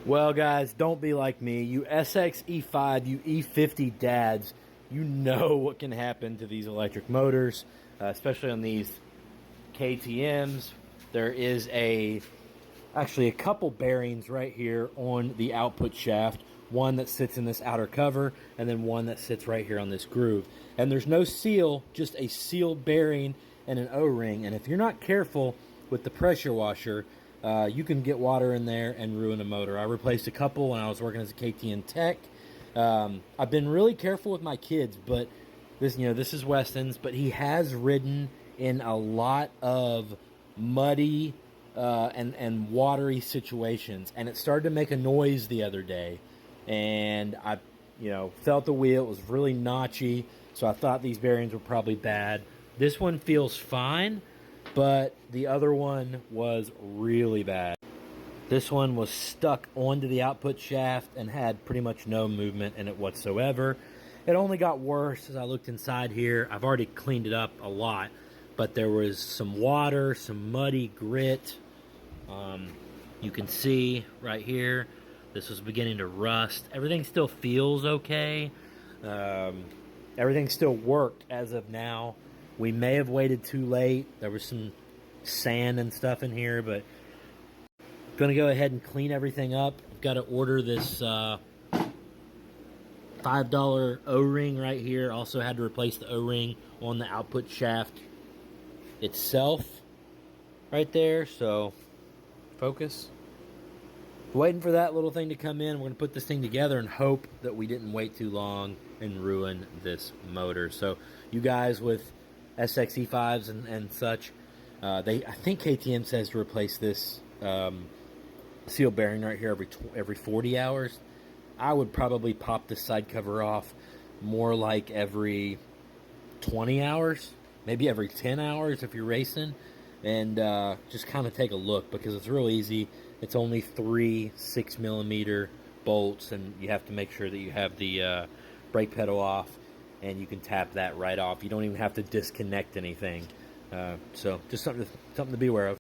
Well, guys, don't be like me. You SX E5, you E50 dads, you know what can happen to these electric motors, especially on these KTMs. There is actually a couple bearings right here on the output shaft. One that sits in this outer cover, and then one that sits right here on this groove. And there's no seal, just a sealed bearing and an O-ring. And if you're not careful with the pressure washer, you can get water in there and ruin a motor. I replaced a couple when I was working as a KTM tech. I've been really careful with my kids, but this is Weston's, but he has ridden in a lot of muddy and watery situations, and it started to make a noise the other day, and I felt the wheel. It was really notchy, so I thought these bearings were probably bad. This one feels fine, but the other one was really bad. This one was stuck onto the output shaft and had pretty much no movement in it whatsoever. It only got worse as I looked inside here. I've already cleaned it up a lot, but there was some water, some muddy grit. You can see right here, this was beginning to rust. Everything still feels okay. Everything still worked as of now. We may have waited too late. There was some sand and stuff in here, but I'm gonna go ahead and clean everything up. I've got to order this $5 O-ring right here. Also had to replace the O-ring on the output shaft itself right there. So focus. Waiting for that little thing to come in. We're going to put this thing together and hope that we didn't wait too long and ruin this motor. So you guys with SX E5s and such, I think KTM says to replace this seal bearing right here every 40 hours. I would probably pop this side cover off more like every 20 hours, maybe every 10 hours if you're racing, and just kind of take a look, because it's real easy. It's only 3 6mm bolts, and you have to make sure that you have the brake pedal off, and you can tap that right off. You don't even have to disconnect anything. So just something to be aware of.